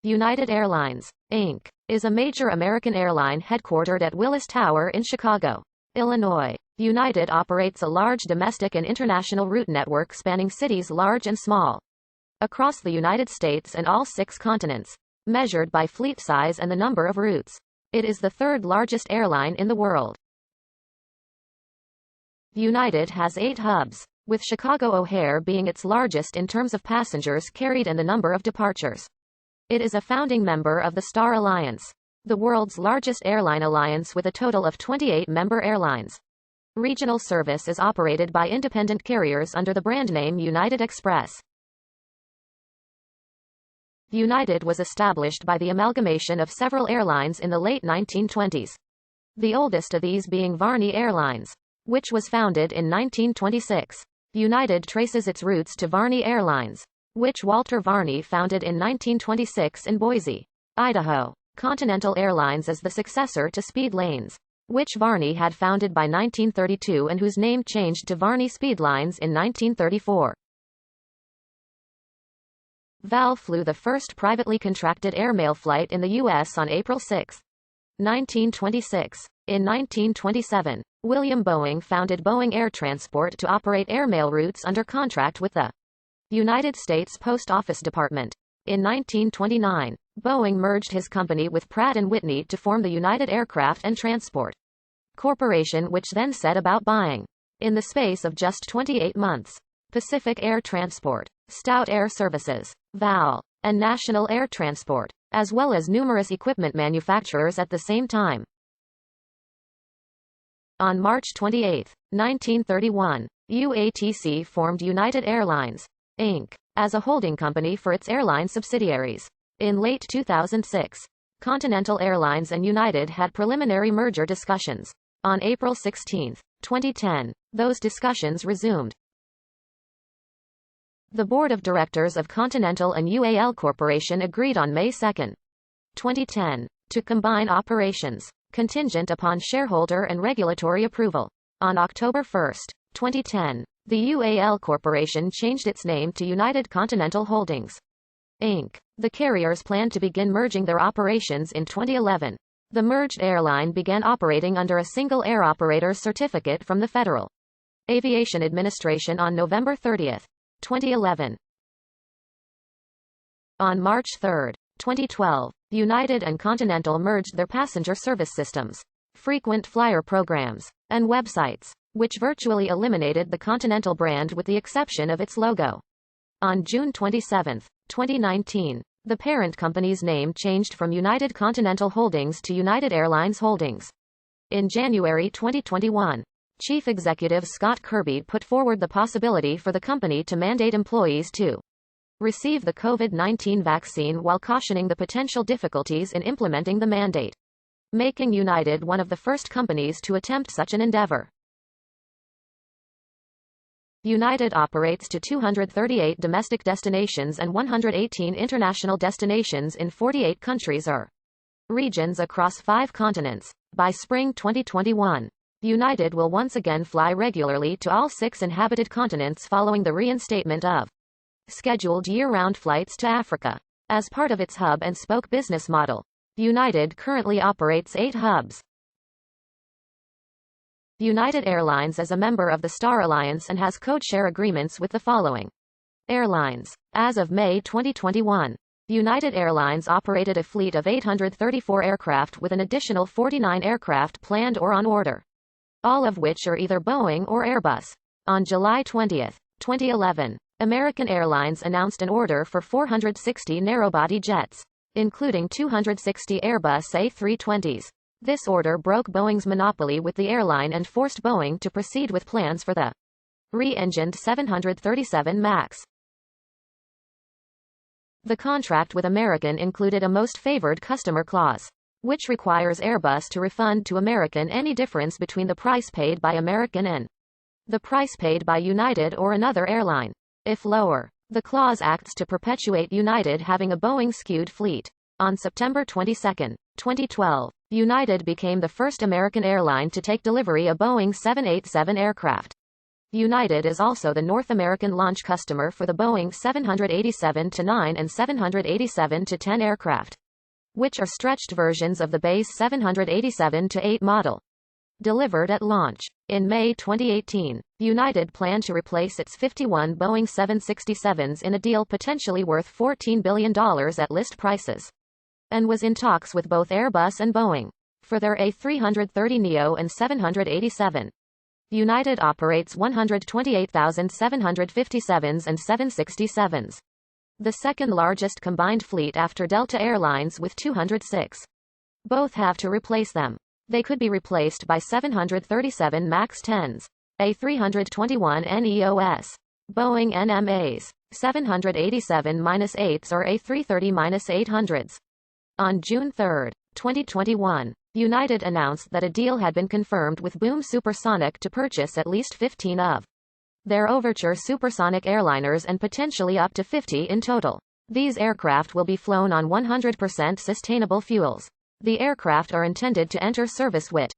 United Airlines, Inc., is a major American airline headquartered at Willis Tower in Chicago, Illinois. United operates a large domestic and international route network spanning cities large and small across the United States and all 6 continents, measured by fleet size and the number of routes. It is the third largest airline in the world. United has 8 hubs, with Chicago O'Hare being its largest in terms of passengers carried and the number of departures. It is a founding member of the Star Alliance, the world's largest airline alliance with a total of 28 member airlines. Regional service is operated by independent carriers under the brand name United Express. United was established by the amalgamation of several airlines in the late 1920s. The oldest of these being Varney Airlines, which was founded in 1926. United traces its roots to Varney Airlines, which Walter Varney founded in 1926 in Boise, Idaho. Continental Airlines is the successor to Speed Lanes, which Varney had founded by 1932 and whose name changed to Varney Speed Lines in 1934. VAL flew the first privately contracted airmail flight in the U.S. on April 6, 1926. In 1927, William Boeing founded Boeing Air Transport to operate airmail routes under contract with the United States Post Office Department. In 1929, Boeing merged his company with Pratt & Whitney to form the United Aircraft and Transport Corporation, which then set about buying, in the space of just 28 months, Pacific Air Transport, Stout Air Services, VAL, and National Air Transport, as well as numerous equipment manufacturers at the same time. On March 28, 1931, UATC formed United Airlines, Inc., as a holding company for its airline subsidiaries. In late 2006, Continental Airlines and United had preliminary merger discussions. On April 16, 2010, those discussions resumed. The board of directors of Continental and UAL Corporation agreed on May 2, 2010, to combine operations, contingent upon shareholder and regulatory approval. On October 1, 2010, the UAL Corporation changed its name to United Continental Holdings, Inc. The carriers planned to begin merging their operations in 2011. The merged airline began operating under a single air operator certificate from the Federal Aviation Administration on November 30, 2011. On March 3, 2012, United and Continental merged their passenger service systems, frequent flyer programs, and websites, which virtually eliminated the Continental brand with the exception of its logo. On June 27, 2019, the parent company's name changed from United Continental Holdings to United Airlines Holdings. In January 2021, Chief Executive Scott Kirby put forward the possibility for the company to mandate employees to receive the COVID-19 vaccine while cautioning the potential difficulties in implementing the mandate, making United one of the first companies to attempt such an endeavor. United operates to 238 domestic destinations and 118 international destinations in 48 countries or regions across 5 continents. By spring 2021, United will once again fly regularly to all 6 inhabited continents following the reinstatement of scheduled year-round flights to Africa. As part of its hub and spoke business model, United currently operates 8 hubs. United Airlines is a member of the Star Alliance and has code-share agreements with the following airlines. As of May 2021, United Airlines operated a fleet of 834 aircraft with an additional 49 aircraft planned or on order, all of which are either Boeing or Airbus. On July 20, 2011, American Airlines announced an order for 460 narrow-body jets, including 260 Airbus A320s. This order broke Boeing's monopoly with the airline and forced Boeing to proceed with plans for the re-engined 737 MAX. The contract with American included a most favored customer clause, which requires Airbus to refund to American any difference between the price paid by American and the price paid by United or another airline. If lower, the clause acts to perpetuate United having a Boeing-skewed fleet. On September 22, 2012, United became the first American airline to take delivery of Boeing 787 aircraft. United is also the North American launch customer for the Boeing 787-9 and 787-10 aircraft, which are stretched versions of the base 787-8 model. Delivered at launch. In May 2018, United planned to replace its 51 Boeing 767s in a deal potentially worth $14 billion at list prices, and was in talks with both Airbus and Boeing for their A330neo and 787. United operates 128,757s and 767s, the second largest combined fleet after Delta Airlines with 206. Both have to replace them. They could be replaced by 737 MAX 10s, A321neos, Boeing NMAs, 787-8s or A330-800s. On June 3, 2021, United announced that a deal had been confirmed with Boom Supersonic to purchase at least 15 of their Overture supersonic airliners and potentially up to 50 in total. These aircraft will be flown on 100% sustainable fuels. The aircraft are intended to enter service with